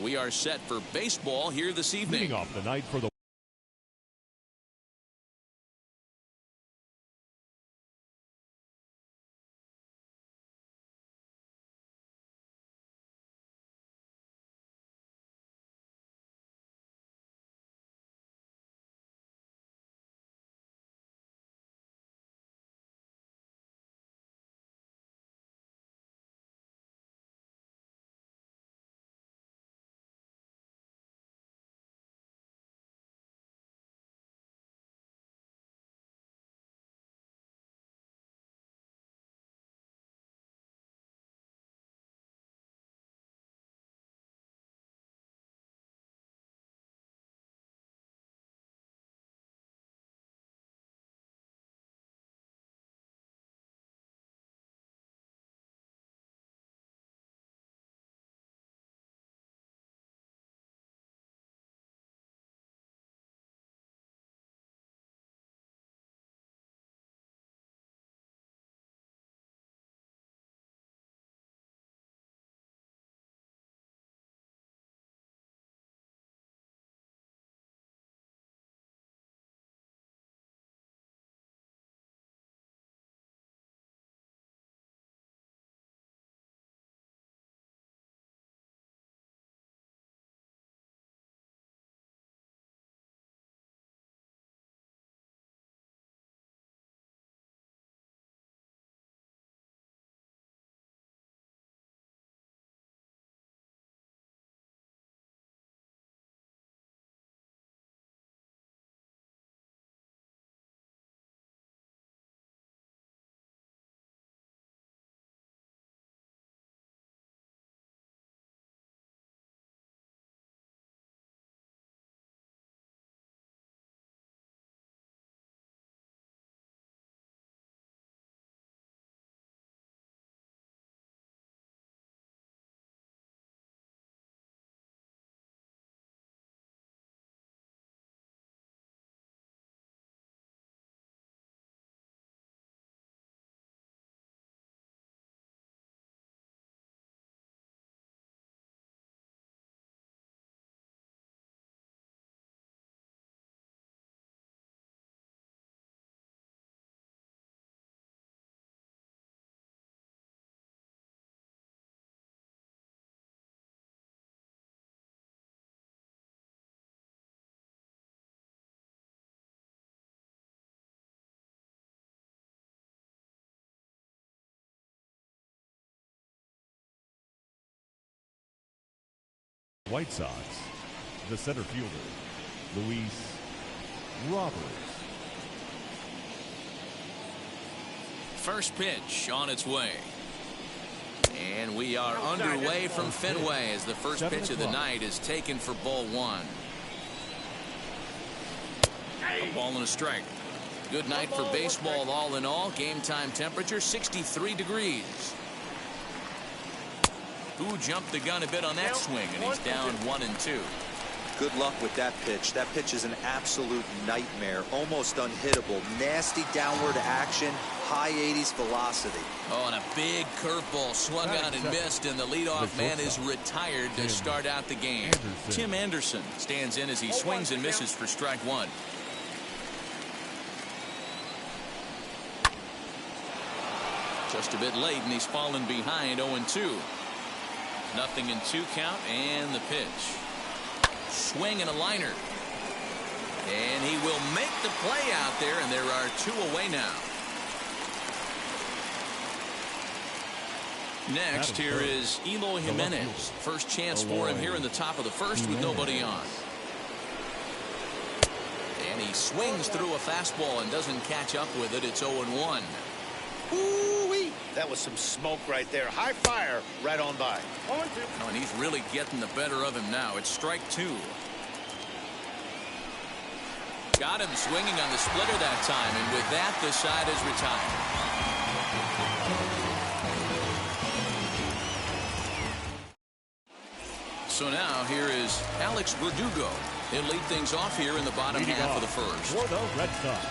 we are set for baseball here this evening. Leading off the night for the White Sox, the center fielder, Luis Roberts. First pitch on its way. And we are underway from Fenway as the first pitch of the night is taken for ball one. A ball and a strike. Good night for baseball all in all. Game time temperature 63 degrees. Who jumped the gun a bit on that swing, and he's down 1-2. Good luck with that pitch. That pitch is an absolute nightmare, almost unhittable. Nasty downward action, high 80s velocity. Oh, and a big curveball swung on and missed, and the leadoff man is retired to start out the game. Tim Anderson stands in as he swings and misses for strike one. Just a bit late, and he's fallen behind 0-2. Nothing in 2 count, and the pitch. Swing and a liner. And he will make the play out there, and there are 2 away now. Next, here is Eloy Jimenez. First chance for him here in the top of the first with nobody on. And he swings through a fastball and doesn't catch up with it. It's 0-1. Ooh-wee. That was some smoke right there. High fire right on by. Oh, and he's really getting the better of him now. It's strike 2. Got him swinging on the splitter that time, and with that, the side is retired. So now here is Alex Verdugo. He'll lead things off here in the bottom half of the first. For the Red Sox,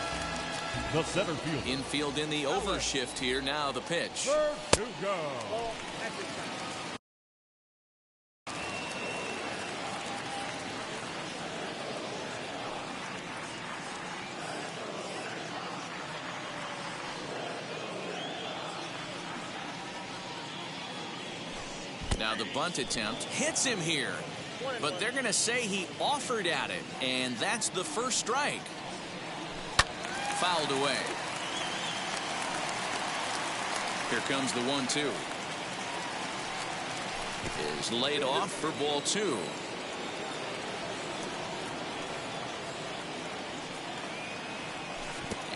the center field. Infield in the overshift here. Now the pitch. Now the bunt attempt hits him here, but they're going to say he offered at it, and that's the first strike. Fouled away. Here comes the 1-2. Is laid off for ball 2.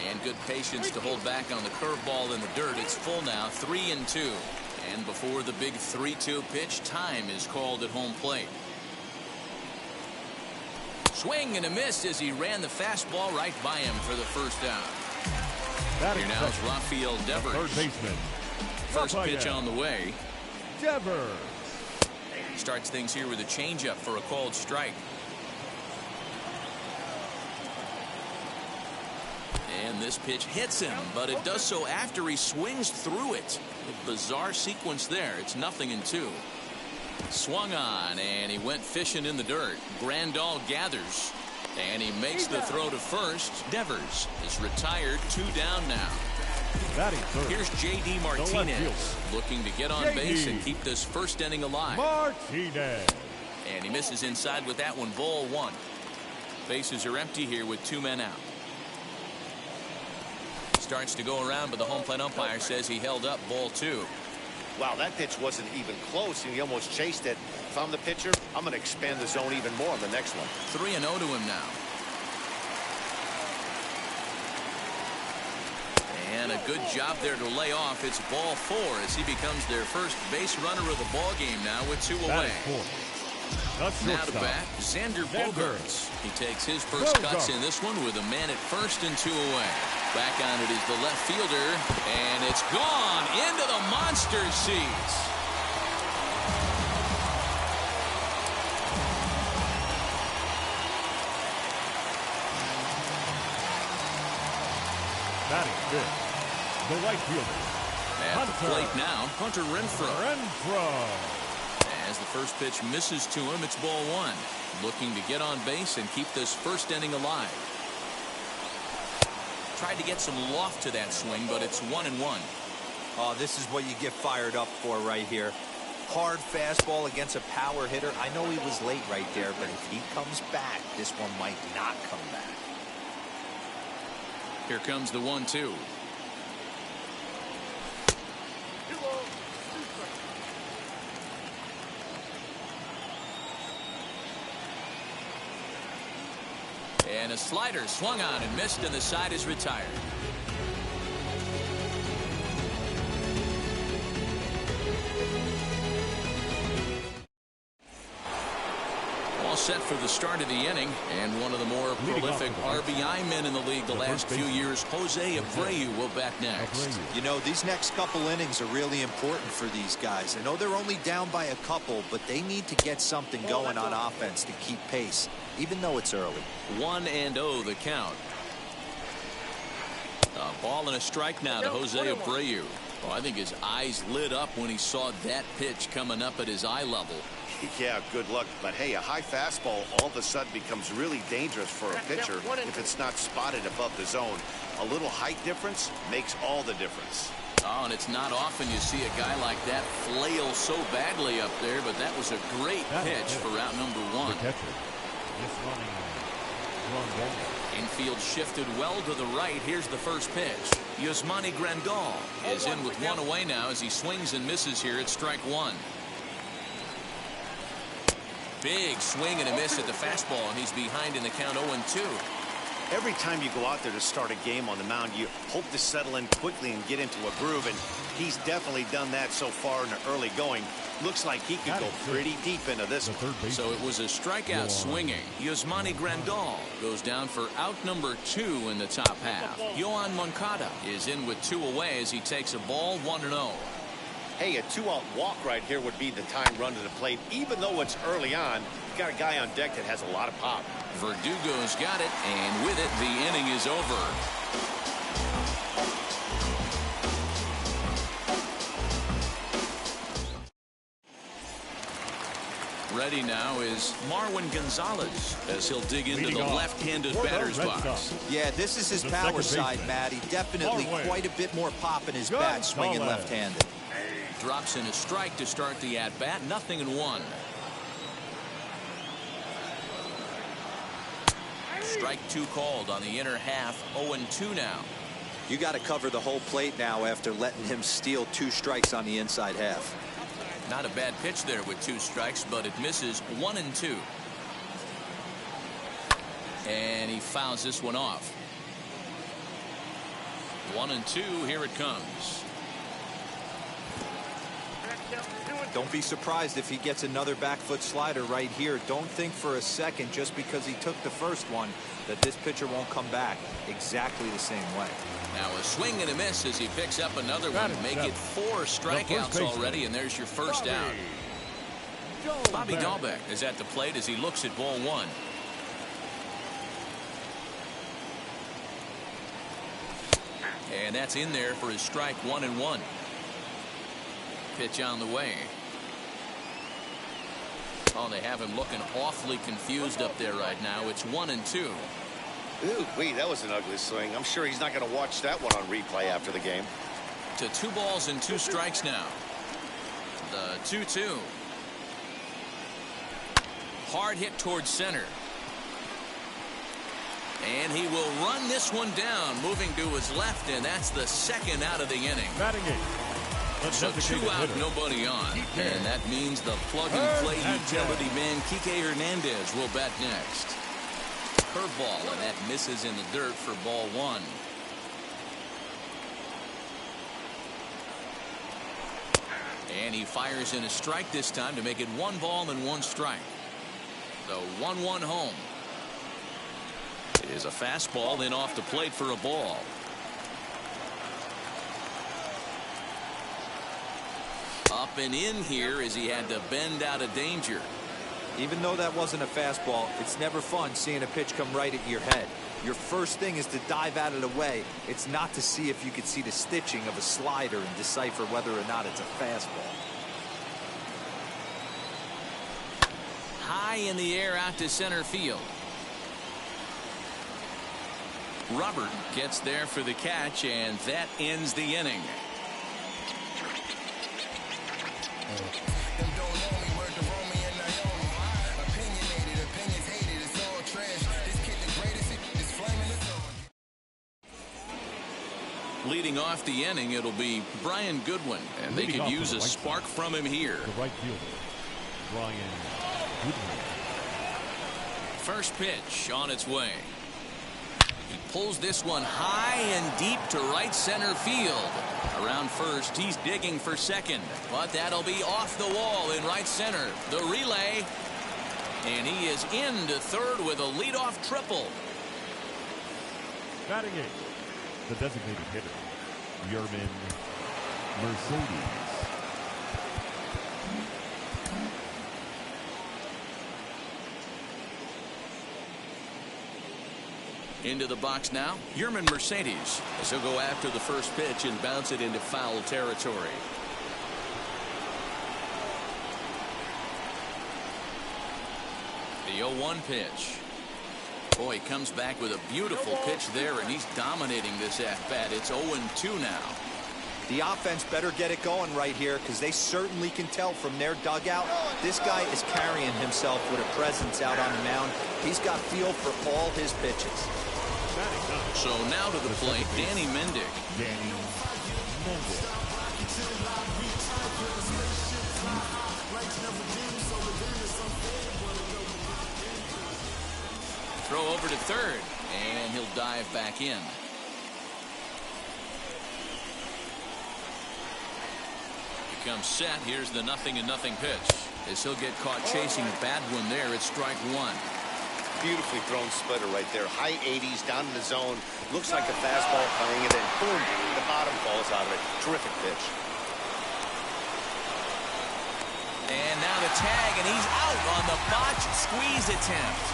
And good patience to hold back on the curveball in the dirt. It's full now, 3-2. And before the big 3-2 pitch, time is called at home plate. Swing and a miss as he ran the fastball right by him for the first out. Here now is Rafael Devers. Third baseman. First pitch on the way. Devers. Starts things here with a changeup for a called strike. And this pitch hits him, but it does so after he swings through it. A bizarre sequence there. It's 0-2. Swung on, and he went fishing in the dirt. Grandal gathers, and he makes the throw to first. Devers is retired, 2 down now. Here's J.D. Martinez looking to get on base and keep this first inning alive. Martinez. And he misses inside with that one, ball 1. Bases are empty here with 2 men out. Starts to go around, but the home plate umpire says he held up, ball 2. Wow, that pitch wasn't even close, and he almost chased it. If I'm the pitcher, I'm going to expand the zone even more on the next one. 3-0 to him now. And a good job there to lay off. It's ball 4 as he becomes their first base runner of the ball game now with 2 away. Now to bat, Xander Bogaerts. He takes his first cuts in this one with a man at first and 2 away. Back on it is the left fielder, and it's gone into the monster seats. Batting fifth, the right fielder. At the plate now, Hunter Renfroe. Renfroe. As the first pitch misses to him, it's ball 1. Looking to get on base and keep this first inning alive. Tried to get some loft to that swing, but it's 1-1. Oh, this is what you get fired up for right here. Hard fastball against a power hitter. I know he was late right there, but if he comes back, this one might not come back. Here comes the 1-2. And a slider swung on and missed, and the side is retired. All set for the start of the inning, and one of the more prolific RBI men in the league the last few years, Jose Abreu, will bat next. You know, these next couple innings are really important for these guys. I know they're only down by a couple, but they need to get something going on offense to keep pace, even though it's early. 1-0 the count. A ball and a strike now to Jose Abreu. Oh, I think his eyes lit up when he saw that pitch coming up at his eye level. Yeah, good luck. But hey, a high fastball all of a sudden becomes really dangerous for a pitcher if it's not spotted above the zone. A little height difference makes all the difference. Oh, and it's not often you see a guy like that flail so badly up there, but that was a great pitch for out number 1. Infield shifted well to the right. Here's the first pitch. Yasmani Grandal is in with 1 away now as he swings and misses here at strike 1. Big swing and a miss at the fastball, and he's behind in the count 0-2. Every time you go out there to start a game on the mound, you hope to settle in quickly and get into a groove, and he's definitely done that so far in the early going. Looks like he could go pretty deep into this one. So it was a strikeout swinging. Yasmani Grandal goes down for out number 2 in the top half. Yohan Moncada is in with 2 away as he takes a ball, 1-0. Hey, a 2-out walk right here would be the time run to the plate. Even though it's early on, you've got a guy on deck that has a lot of pop. Verdugo's got it, and with it, the inning is over. Ready now is Marwin Gonzalez as he'll dig into the left-handed batter's box. Yeah, this is his power side, Matty. Definitely quite a bit more pop in his bat, swinging left-handed. Drops in a strike to start the at-bat. 0-1. Strike 2 called on the inner half. 0-2 now. You got to cover the whole plate now after letting him steal 2 strikes on the inside half. Not a bad pitch there with 2 strikes, but it misses. 1-2. And he fouls this one off. 1-2. Here it comes. Don't be surprised if he gets another back foot slider right here. Don't think for a second, just because he took the first one, that this pitcher won't come back exactly the same way. Now a swing and a miss as he picks up another one. Make it 4 strikeouts already, and there's your first out. Bobby Dahlbeck is at the plate as he looks at ball 1. And that's in there for his strike. 1-1. Pitch on the way. Oh, they have him looking awfully confused up there right now. It's 1-2. Ooh, wait, that was an ugly swing. I'm sure he's not going to watch that one on replay after the game. To 2 balls and 2 strikes now. The 2-2. Hard hit towards center. And he will run this one down, moving to his left, and that's the second out of the inning. Batting 8. So 2 out, nobody on. And that means the plug-and-play utility man, Kike Hernandez, will bat next. Curveball, and that misses in the dirt for ball 1. And he fires in a strike this time to make it 1 ball and 1 strike. The 1-1 home. It is a fastball, then off the plate for a ball. Up and in here as he had to bend out of danger. Even though that wasn't a fastball, it's never fun seeing a pitch come right at your head. Your first thing is to dive out of the way. It's not to see if you could see the stitching of a slider and decipher whether or not it's a fastball. High in the air out to center field. Robert gets there for the catch, and that ends the inning. Leading off the inning, it'll be Brian Goodwin, and they could use a spark from him here. The right fielder, Brian Goodwin. First pitch on its way. He pulls this one high and deep to right center field. Around first, he's digging for second, but that'll be off the wall in right center. The relay, and he is into third with a leadoff triple. Batting 8. The designated hitter, Yerman Mercedes. Into the box now, Yerman Mercedes, as he'll go after the first pitch and bounce it into foul territory. The 0-1 pitch. Boy, he comes back with a beautiful pitch there, and he's dominating this at-bat. It's 0-2 now. The offense better get it going right here, because they certainly can tell from their dugout. This guy is carrying himself with a presence out on the mound. He's got feel for all his pitches. So now to the plate, Danny Mendick. Danny Mendick. Throw over to third, and he'll dive back in. Becomes set. Here's the 0-0 pitch. As he'll get caught chasing a bad one there, it's strike 1. Beautifully thrown splitter right there. High 80s down in the zone. Looks like a fastball playing it, and boom, the bottom falls out of it. Terrific pitch. And now the tag, and he's out on the botched squeeze attempt.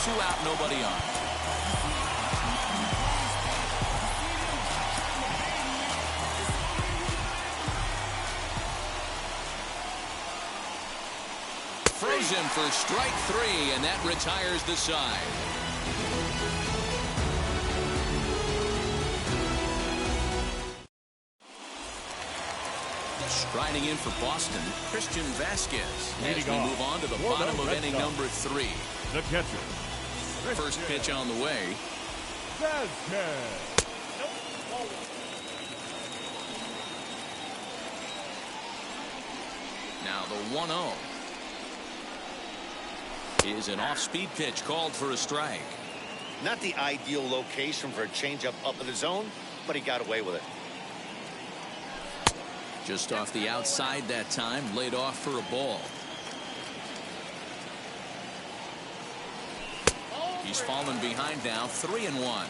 2 out, nobody on. Throws him for strike 3, and that retires the side. Striding in for Boston, Christian Vasquez. As we move on to the bottom of inning number 3. The catcher. First pitch on the way. Vasquez. Now the 1-0 is an off-speed pitch called for a strike. Not the ideal location for a changeup up in the zone, but he got away with it. Just off the outside that time, laid off for a ball. He's fallen behind now, 3-1.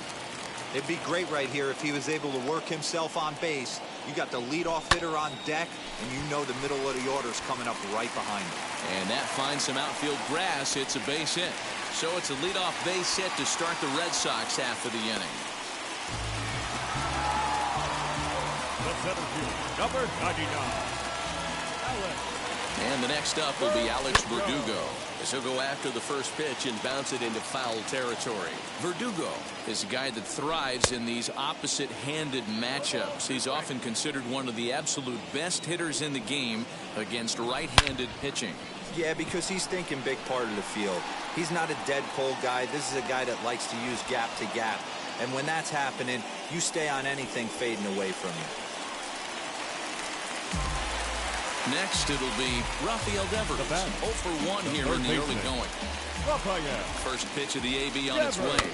It'd be great right here if he was able to work himself on base. You got the leadoff hitter on deck, and you know the middle of the order is coming up right behind him. And that finds some outfield grass. It's a base hit. So it's a leadoff base hit to start the Red Sox half of the inning. The center field, number 99. And the next up will be Alex Verdugo, as he'll go after the first pitch and bounce it into foul territory. Verdugo is a guy that thrives in these opposite-handed matchups. He's often considered one of the absolute best hitters in the game against right-handed pitching. Yeah, because he's thinking big part of the field. He's not a dead pull guy. This is a guy that likes to use gap to gap. And when that's happening, you stay on anything fading away from you. Next, it'll be Rafael Devers. 0 for 1 here in the early going. First pitch of the AB on its way.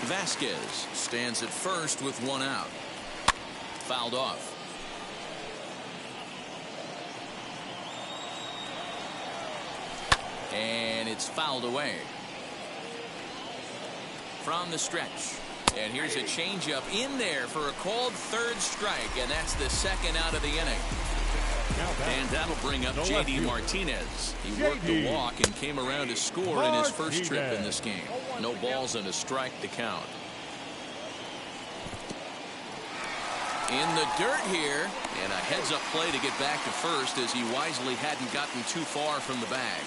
Vasquez stands at first with 1 out. Fouled off. And it's fouled away. From the stretch. And here's a changeup in there for a called third strike, and that's the second out of the inning. And that'll bring up J.D. Martinez. He worked the walk and came around to score in his first trip in this game. No balls and a strike to count. In the dirt here, and a heads-up play to get back to first as he wisely hadn't gotten too far from the bag.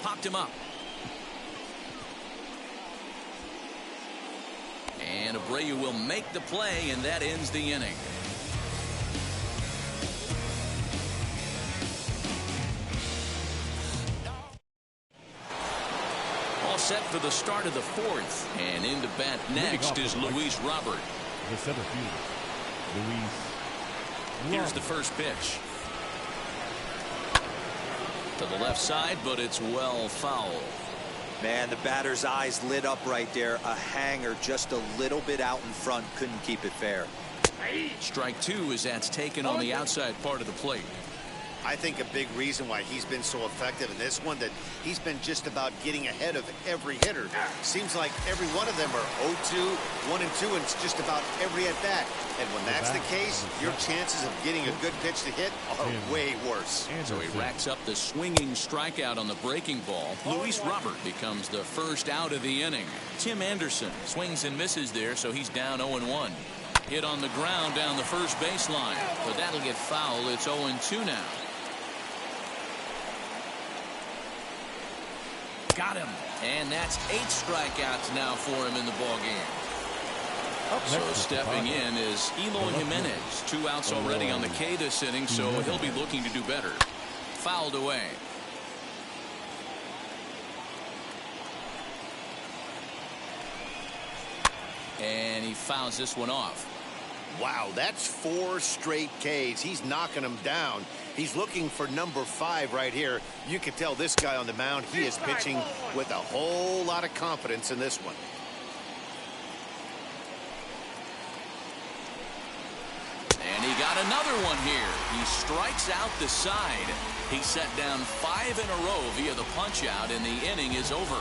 Popped him up. And Abreu will make the play, and that ends the inning. All set for the start of the 4th. And into bat next is Luis Robert. The center field, Luis. Here's the first pitch. To the left side, but it's well foul. Man, the batter's eyes lit up right there. A hanger just a little bit out in front. Couldn't keep it fair. Strike 2 as that's taken on the outside part of the plate. I think a big reason why he's been so effective in this one, that he's been just about getting ahead of every hitter. Seems like every one of them are 0-2, 1-2, and it's just about every at bat. And when that's the case, your chances of getting a good pitch to hit are way worse. So he racks up the swinging strikeout on the breaking ball. Luis Robert becomes the first out of the inning. Tim Anderson swings and misses there, so he's down 0-1. Hit on the ground down the first baseline, but that'll get foul. It's 0-2 now. Got him, and that's 8 strikeouts now for him in the ball game. So stepping in is Eloy Jimenez. 2 outs already on the K this inning, so he'll be looking to do better. Fouled away. And he fouls this one off. Wow, that's 4 straight Ks. He's knocking them down. He's looking for number 5 right here. You can tell this guy on the mound, he is pitching with a whole lot of confidence in this one. And he got another one here. He strikes out the side. He set down 5 in a row via the punch out, and the inning is over.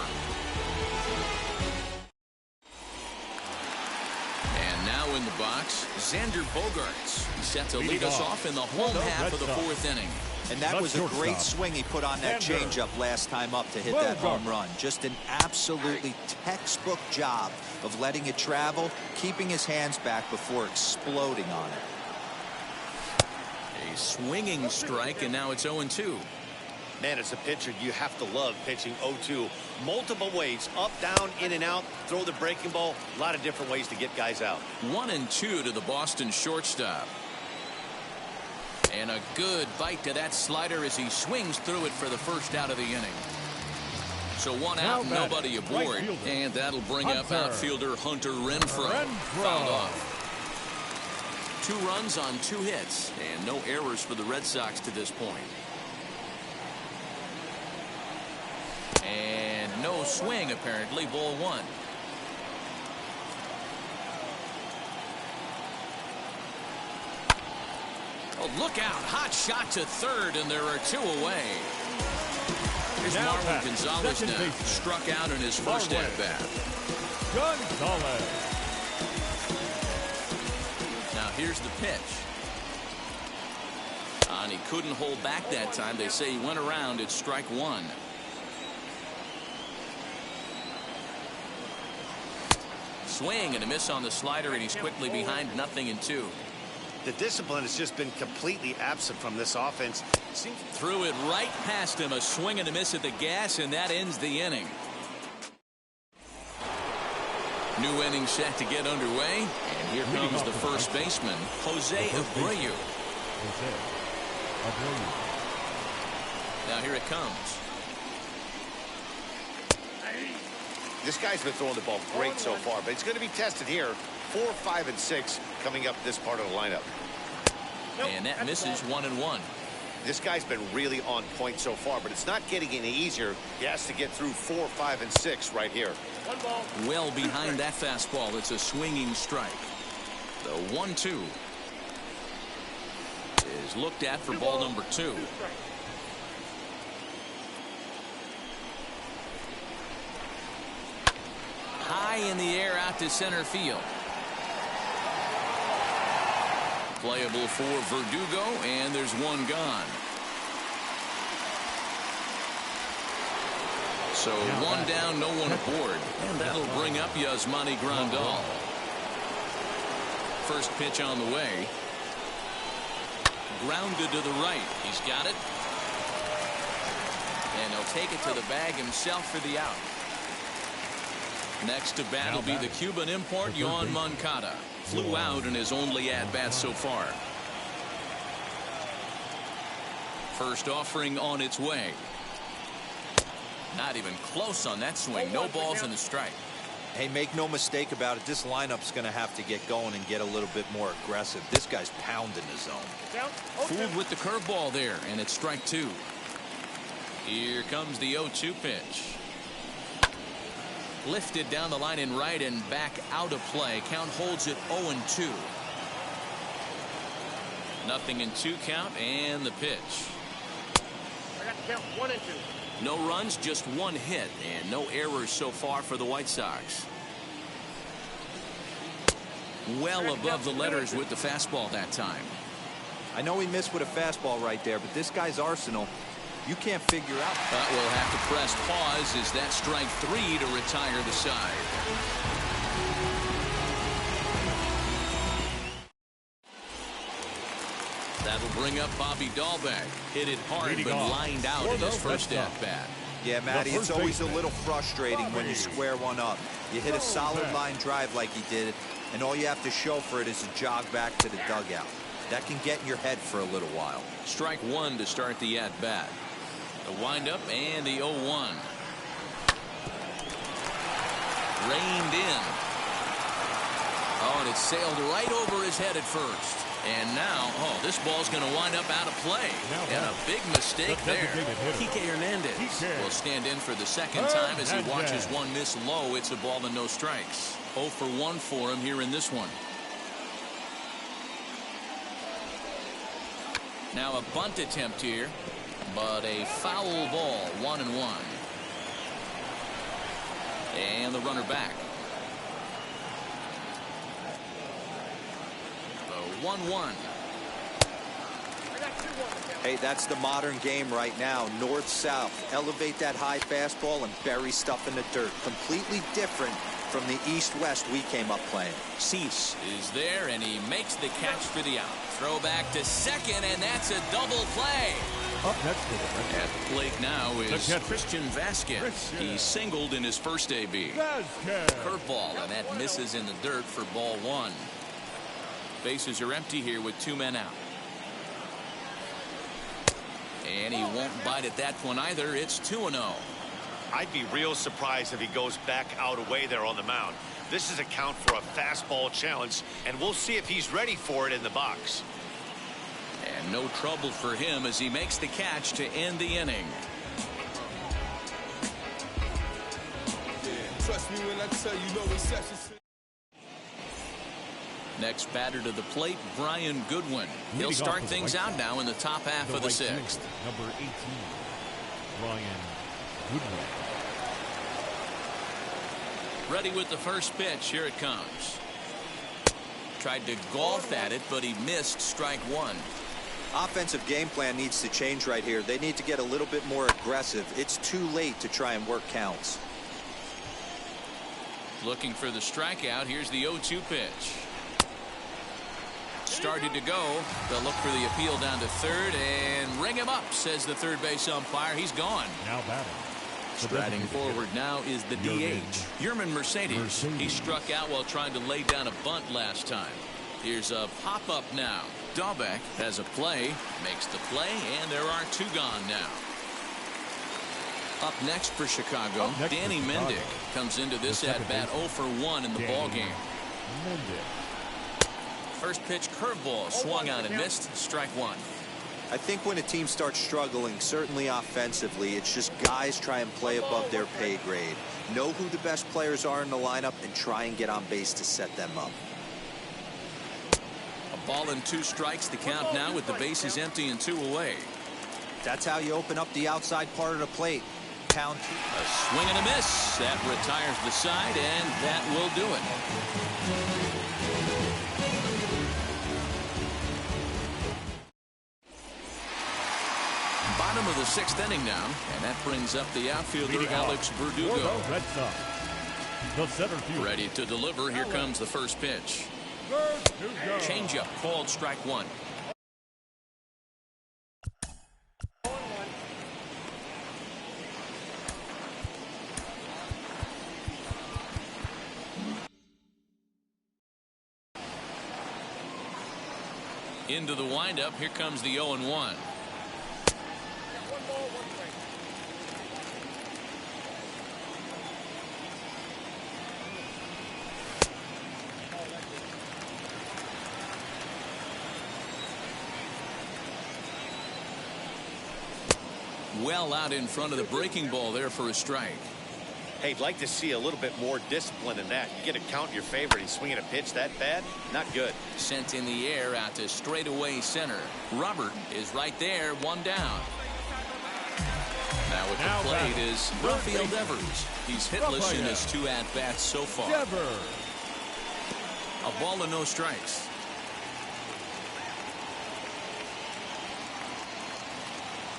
Now in the box, Xander Bogaerts. He's set to lead us off in the home half of the 4th inning. And that was a great swing he put on that changeup last time up to hit that home run. Just an absolutely textbook job of letting it travel, keeping his hands back before exploding on it. A swinging strike, and now it's 0-2. Man, as a pitcher, you have to love pitching 0-2. Multiple ways, up, down, in and out, throw the breaking ball. A lot of different ways to get guys out. 1-2 to the Boston shortstop. And a good bite to that slider as he swings through it for the first out of the inning. So one out, nobody aboard. And that'll bring up outfielder Hunter Renfroe. Fouled off. 2 runs on 2 hits, and no errors for the Red Sox to this point. And no swing, apparently. Ball 1. Oh, look out. Hot shot to third, and there are 2 away. Here's Marwin Gonzalez now. Struck out in his first at-bat. Gonzalez. Now here's the pitch. And he couldn't hold back that time. They say he went around. It's strike 1. Swing and a miss on the slider, and he's quickly behind 0-2. The discipline has just been completely absent from this offense. Threw it right past him. A swing and a miss at the gas, and that ends the inning. New inning set to get underway, and here comes the first baseman, Jose Abreu. Now here it comes. This guy's been throwing the ball great so far, but it's going to be tested here. 4, 5, and 6 coming up this part of the lineup. And that misses 1-1. This guy's been really on point so far, but it's not getting any easier. He has to get through 4, 5, and 6 right here. Well behind that fastball. It's a swinging strike. The 1-2 is looked at for ball number 2. High in the air out to center field. Playable for Verdugo, and there's 1 gone. So 1 down, no one aboard, and that'll bring up Yasmani Grandal. First pitch on the way. Grounded to the right. He's got it. And he'll take it to the bag himself for the out. Next to bat will be the Cuban import, Yoan Moncada. Flew out in his only at-bat so far. First offering on its way. Not even close on that swing. No balls and a strike. Hey, make no mistake about it. This lineup's going to have to get going and get a little bit more aggressive. This guy's pounding the zone. Fooled with the curveball there, and it's strike 2. Here comes the 0-2 pitch. Lifted down the line in right and back out of play. Count holds it 0-2. 0-2 count, and the pitch. I got to count 1 and 2. No runs, just 1 hit, and no errors so far for the White Sox. Well above the letters with the fastball that time. I know he missed with a fastball right there, but this guy's arsenal, you can't figure out. But we'll have to press pause as that strike 3 to retire the side. That'll bring up Bobby Dahlbeck. Hit it hard, but lined out in his first at-bat. Yeah, Matty, it's always a little frustrating when you square one up. You hit a solid line drive like he did, and all you have to show for it is a jog back to the dugout. That can get in your head for a little while. Strike 1 to start the at-bat. The windup and the 0-1. Reined in. Oh, and it sailed right over his head at first. And now, this ball's going to wind up out of play. And a big mistake there. Kike Hernandez will stand in for the second time as he watches one miss low. It's a ball and no strikes. 0 for 1 for him here in this one. Now a bunt attempt here, but a foul ball, 1-1. And the runner back. The 1-1. Hey, that's the modern game right now. North-south. Elevate that high fastball and bury stuff in the dirt. Completely different from the east-west we came up playing. Cease is there, and he makes the catch for the out. Throw back to second, and that's a double play. Up next for the At the plate now is Christian Vasquez. He singled in his first AB. Curveball, and that misses in the dirt for ball one. Bases are empty here with 2 men out. And he won't bite at that one either. It's 2-0. I'd be real surprised if he goes back out away there on the mound. This is a count for a fastball challenge, and we'll see if he's ready for it in the box. And no trouble for him as he makes the catch to end the inning. Trust me when I tell you no exceptions. Next batter to the plate, Brian Goodwin. He'll start things out now in the top half of the sixth. Number 18, Brian Goodwin. Ready with the first pitch. Here it comes. Tried to golf at it, but he missed strike one. Offensive game plan needs to change right here. They need to get a little bit more aggressive. It's too late to try and work counts. Looking for the strikeout. Here's the 0-2 pitch. Started to go. They'll look for the appeal down to third and ring him up, says the third base umpire. He's gone. Now batting. Striding forward now is the DH, Yerman Mercedes. He struck out while trying to lay down a bunt last time. Here's a pop-up now. Dahlbeck has a play, makes the play, and there are 2 gone now. Up next for Chicago, Danny Mendick comes into this at-bat 0 for 1 in the ballgame. First pitch curveball swung on and missed. Strike one. I think when a team starts struggling, certainly offensively, it's just guys try and play above their pay grade. Know who the best players are in the lineup and try and get on base to set them up. A ball and 2 strikes. The count now with the bases empty and 2 away. That's how you open up the outside part of the plate. Count. A swing and a miss. That retires the side, and that will do it. Bottom of the 6th inning now, and that brings up the outfielder Alex Verdugo. Red Sox. The center field. Ready to deliver. Here comes the first pitch. Changeup called strike one. Into the windup. Here comes the 0-1. Well out in front of the breaking ball there for a strike. Hey, I'd like to see a little bit more discipline in that. You get a count in your favor. He's swinging a pitch that bad. Not good. Sent in the air out to straightaway center. Robert is right there, 1 down. Now at the plate is Rafael Devers. He's hitless in his 2 at-bats so far. A ball and no strikes.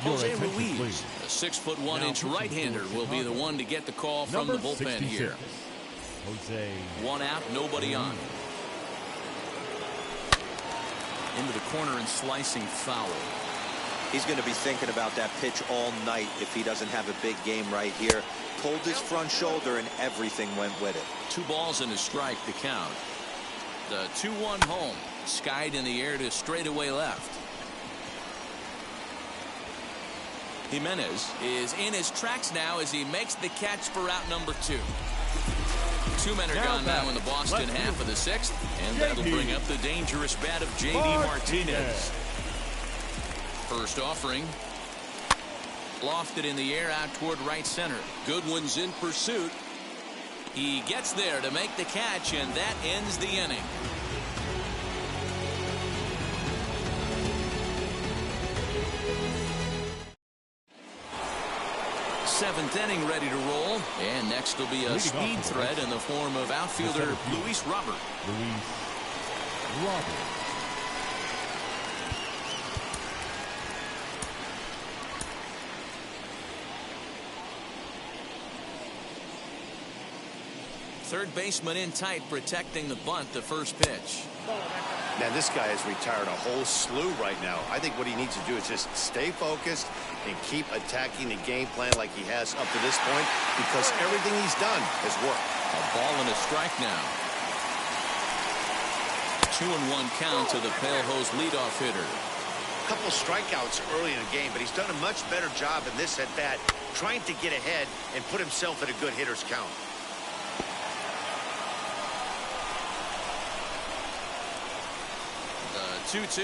Jose Ruiz, a 6'1" right-hander, will be the one to get the call from the bullpen here. Jose. 1 out, nobody on. Into the corner and slicing foul. He's going to be thinking about that pitch all night if he doesn't have a big game right here. Pulled his front shoulder and everything went with it. 2 balls and a strike to count. The 2-1 home. Skied in the air to straightaway left. Jimenez is in his tracks now as he makes the catch for out number 2. 2 men are gone now in the Boston half of the 6th, and that'll bring up the dangerous bat of J.D. Martinez. First offering. Lofted in the air out toward right center. Goodwin's in pursuit. He gets there to make the catch, and that ends the inning. 7th inning ready to roll, and next will be a speed threat in the form of outfielder Luis Robert. third baseman in tight, protecting the bunt, the first pitch. Now, this guy has retired a whole slew right now. I think what he needs to do is just stay focused and keep attacking the game plan like he has up to this point, because everything he's done has worked. A ball and a strike now. 2-1 count to the Pale Hose leadoff hitter. A couple strikeouts early in the game, but he's done a much better job in this at-bat, trying to get ahead and put himself in a good hitter's count. The 2-2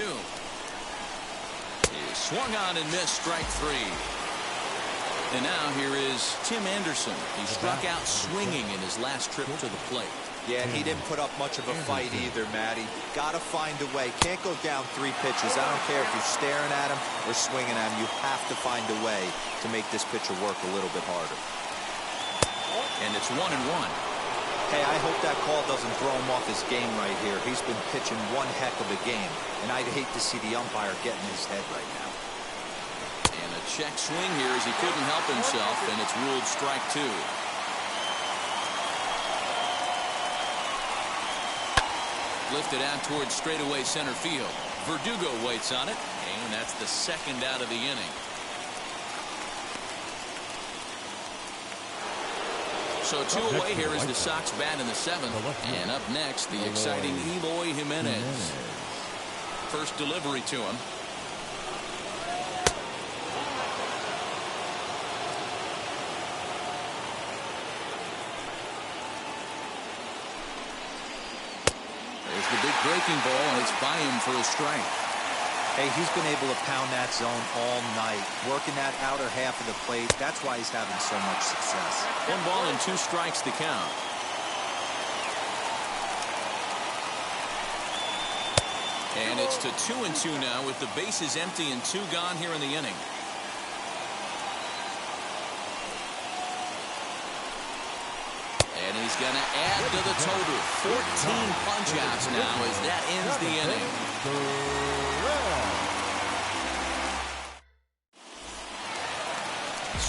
is swung on and missed, strike three. And now here is Tim Anderson. He struck out swinging in his last trip to the plate. Yeah, he didn't put up much of a fight either, Matty. Got to find a way. Can't go down 3 pitches. I don't care if you're staring at him or swinging at him. You have to find a way to make this pitcher work a little bit harder. And it's 1-1. Hey, I hope that call doesn't throw him off his game right here. He's been pitching one heck of a game, and I'd hate to see the umpire get in his head right now. And a check swing here as he couldn't help himself, and it's ruled strike 2. Lifted out towards straightaway center field. Verdugo waits on it, and that's the second out of the inning. So 2 away here as the Sox bat in the 7th. And up next, the exciting Eloy Jimenez. First delivery to him. There's the big breaking ball, and it's by him for a strike. Hey, he's been able to pound that zone all night, working that outer half of the plate. That's why he's having so much success. 1 ball and 2 strikes to count. And it's to 2-2 now with the bases empty and 2 gone here in the inning. And he's going to add to the total. 14 punch-outs now as that ends the inning.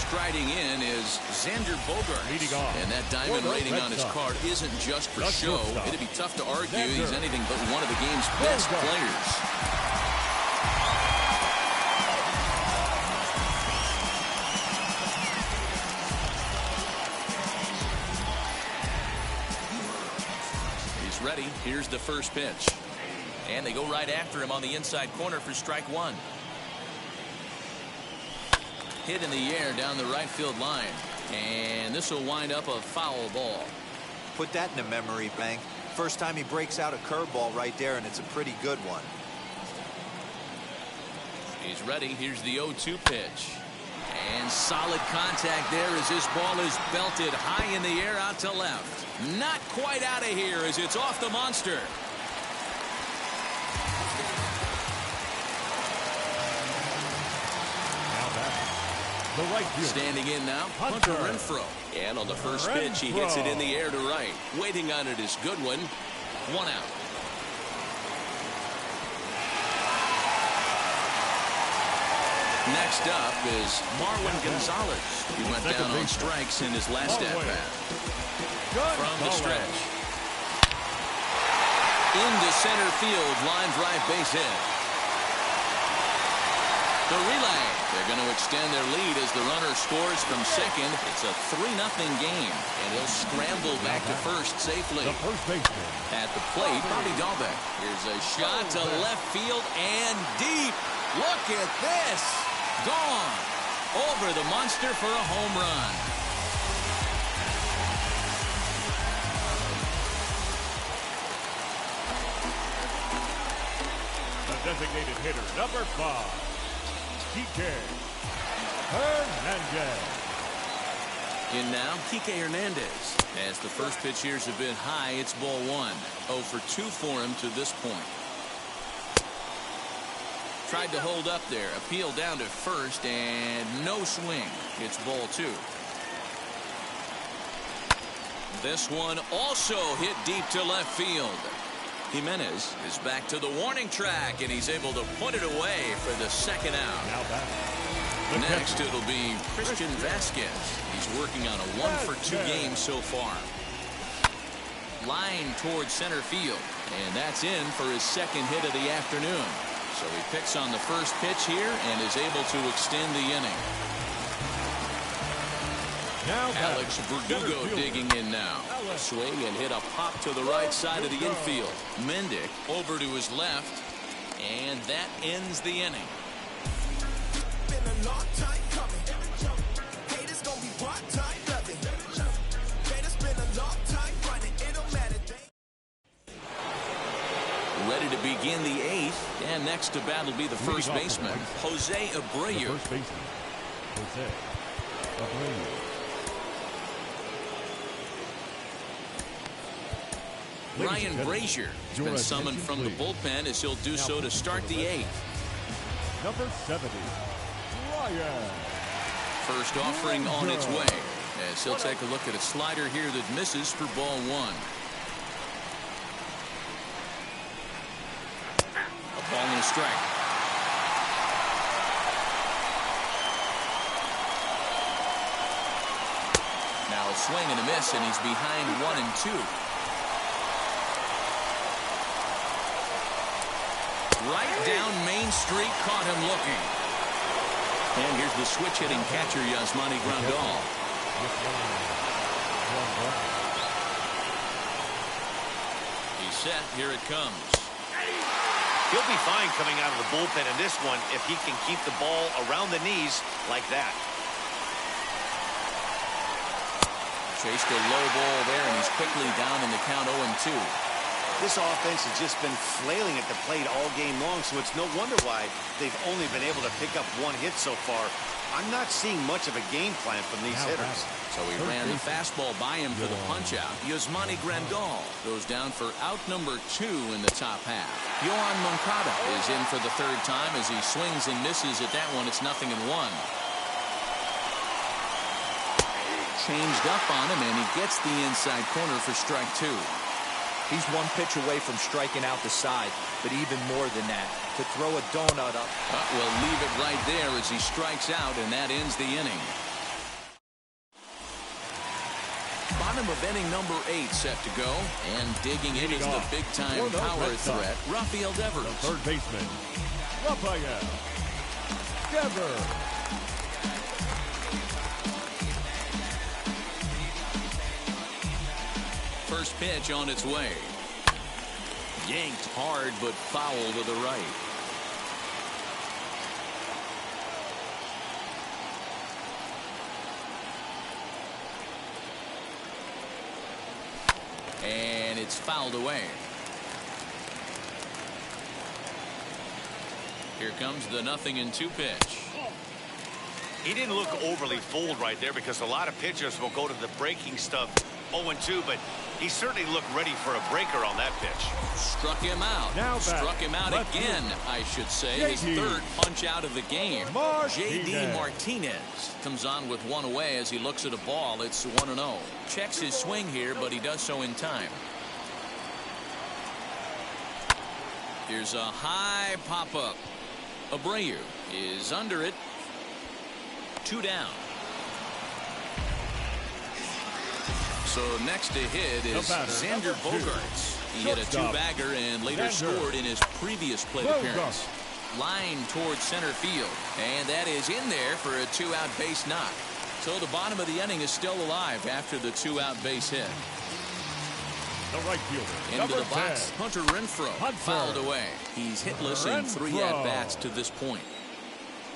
Striding in is Xander Bogaerts. And that diamond rating on his card isn't just for show. It'd be tough to argue he's anything but one of the game's best players. He's ready. Here's the first pitch. And they go right after him on the inside corner for strike 1. Hit in the air down the right field line, and this will wind up a foul ball. Put that in a memory bank. First time he breaks out a curveball right there, and it's a pretty good one. He's ready. Here's the 0-2 pitch, and solid contact there as this ball is belted high in the air out to left. Not quite out of here as it's off the monster. Standing in now, Hunter Renfroe. And on the first pitch, he hits it in the air to right. Waiting on it is Goodwin. 1 out. Next up is Marwin Gonzalez. He went down on strikes in his last at-bat. From the stretch. Into center field, line drive base hit. The relay. They're going to extend their lead as the runner scores from second. It's a 3-0 game, and he'll scramble back to first safely. At the plate, Bobby Dahlbeck. Here's a shot to left field and deep. Look at this. Gone. Over the monster for a home run. The designated hitter, number 5. Kike Hernandez. In now, Kike Hernandez. As the first pitch here is a bit high, it's ball 1. 0 for 2 for him to this point. Tried to hold up there. Appeal down to first, and no swing. It's ball 2. This one also hit deep to left field. Jimenez is back to the warning track, and he's able to put it away for the second out. Next, it'll be Christian Vasquez. He's working on a 1 for 2 game so far. Line towards center field. And that's in for his second hit of the afternoon. So he picks on the first pitch here and is able to extend the inning. Now Alex Verdugo digging in now. Swing and hit a pop to the right side of the infield. Mendick over to his left. And that ends the inning. Been a long time coming. Haters gonna be part time loving. Haters been a long time running. It don't matter. Ready to begin the eighth. And next to bat will be the first baseman, Jose Abreu. First baseman, Jose Abreu. Ryan Brazier has been summoned from the bullpen as he'll do so to start the eighth. Number 70, Ryan. First offering on its way as he'll take a look at a slider here that misses for ball one. A ball and a strike. Now a swing and a miss, and he's behind 1-2. Right down Main Street, caught him looking. And here's the switch-hitting catcher, Yasmani Grandal. He's set. Here it comes. He'll be fine coming out of the bullpen in this one if he can keep the ball around the knees like that. Chased a low ball there, and he's quickly down in the count 0-2. This offense has just been flailing at the plate all game long, so it's no wonder why they've only been able to pick up one hit so far. I'm not seeing much of a game plan from these hitters. So he ran the fastball by him for the punch-out. Yasmani Grandal goes down for out number 2 in the top half. Yohan Moncada is in for the third time as he swings and misses at that one. It's 0-1. Changed up on him, and he gets the inside corner for strike 2. He's one pitch away from striking out the side, but even more than that, to throw a donut up. We'll leave it right there as he strikes out, and that ends the inning. Bottom of inning number 8 set to go, and digging in is the big-time power threat, Rafael Devers. Third baseman, Rafael Devers. First pitch on its way. Yanked hard, but foul to the right. And it's fouled away. Here comes the 0-2 pitch. He didn't look overly fooled right there because a lot of pitchers will go to the breaking stuff 0-2, but he certainly looked ready for a breaker on that pitch. Struck him out. Struck him out again, I should say. His third punch out of the game. J.D. Martinez comes on with one away as he looks at a ball. It's 1-0. Checks his swing here, but he does so in time. Here's a high pop-up. Abreu is under it. 2 down. So next to hit is Xander Bogaerts. He hit a 2-bagger and later scored in his previous plate appearance. Line towards center field, and that is in there for a 2-out base knock. So the bottom of the inning is still alive after the 2-out base hit. The right fielder, into the box, 10. Hunter Renfroe fouled away. He's hitless in 3 at-bats to this point.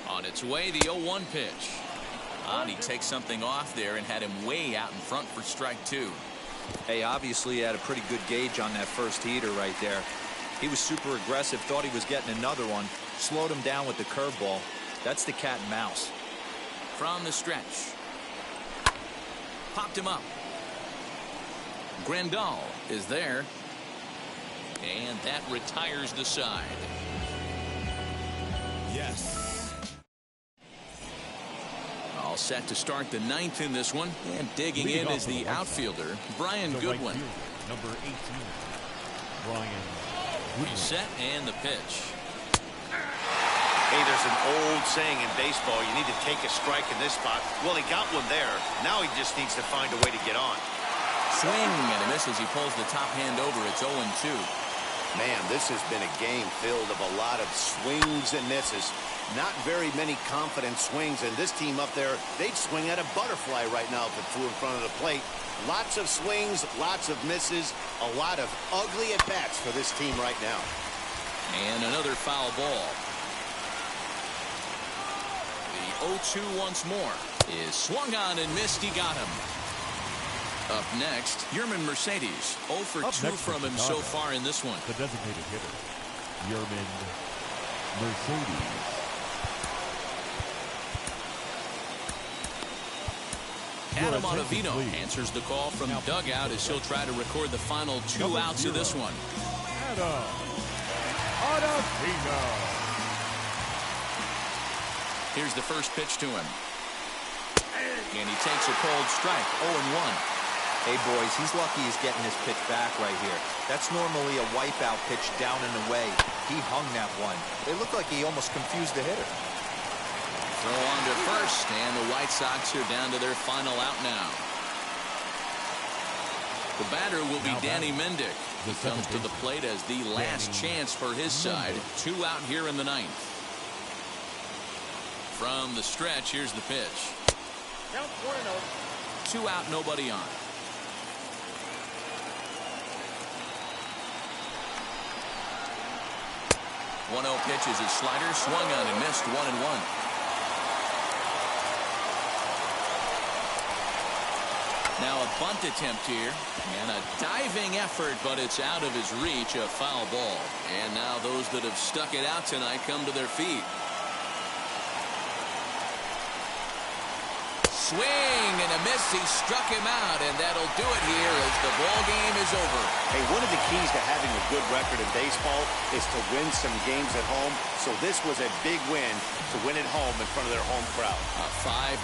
On its way, the 0-1 pitch. And he takes something off there and had him way out in front for strike 2. Hey, obviously he had a pretty good gauge on that first heater right there. He was super aggressive, thought he was getting another one, slowed him down with the curveball. That's the cat and mouse. From the stretch. Popped him up. Grandal is there. And that retires the side. Yes. All set to start the 9th in this one. And digging in is the outfielder, Brian Goodwin. Number 18, Brian Goodwin. Set and the pitch. Hey, there's an old saying in baseball, you need to take a strike in this spot. Well, he got one there. Now he just needs to find a way to get on. Swing and a miss as he pulls the top hand over. It's 0-2. Man, this has been a game filled of a lot of swings and misses. Not very many confident swings, and this team up there, they'd swing at a butterfly right now if it flew in front of the plate. Lots of swings, lots of misses, a lot of ugly at-bats for this team right now. And another foul ball. The 0-2 once more is swung on and missed. He got him. Up next, Yerman Mercedes. 0 for 2 from him so far in this one. The designated hitter, Yerman Mercedes. Adam Ottavino answers the call from dugout as he'll try to record the final 2 outs of this one. Adam Ottavino. Here's the first pitch to him. And he takes a cold strike. 0-1. Hey, boys, he's lucky he's getting his pitch back right here. That's normally a wipeout pitch down and away. He hung that one. It looked like he almost confused the hitter. Throw on to first, and the White Sox are down to their final out now. The batter will be Danny Mendick. He comes to the plate as the last chance for his side. 2 out here in the 9th. From the stretch, here's the pitch. Count 1-0. 2 out, nobody on. 1-0 pitch is his slider, swung on and missed. 1-1. Now a bunt attempt here, and a diving effort, but it's out of his reach, a foul ball. And now those that have stuck it out tonight come to their feet. Swing and a miss. He struck him out, and that'll do it here as the ball game is over. Hey, one of the keys to having a good record in baseball is to win some games at home. So this was a big win to win at home in front of their home crowd. A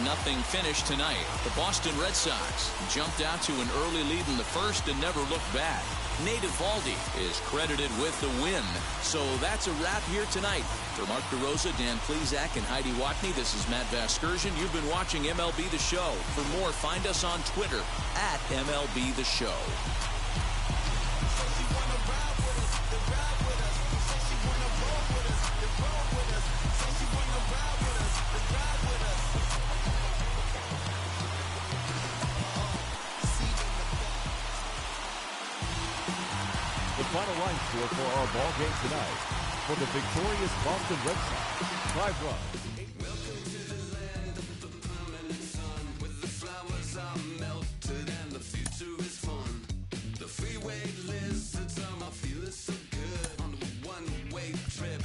5-0 finish tonight. The Boston Red Sox jumped out to an early lead in the first and never looked back. Nate Eovaldi is credited with the win. So that's a wrap here tonight. For Mark DeRosa, Dan Plesac, and Heidi Watney, this is Matt Vasgersian. You've been watching MLB The Show. For more, find us on Twitter at MLB The Show. The final line score for our ball game tonight. For the victorious Boston Red Sox, 5 runs. Welcome to the land of the permanent sun, where the flowers are melted and the future is fun. The freeway lizards are my feeling so good on a one-way trip.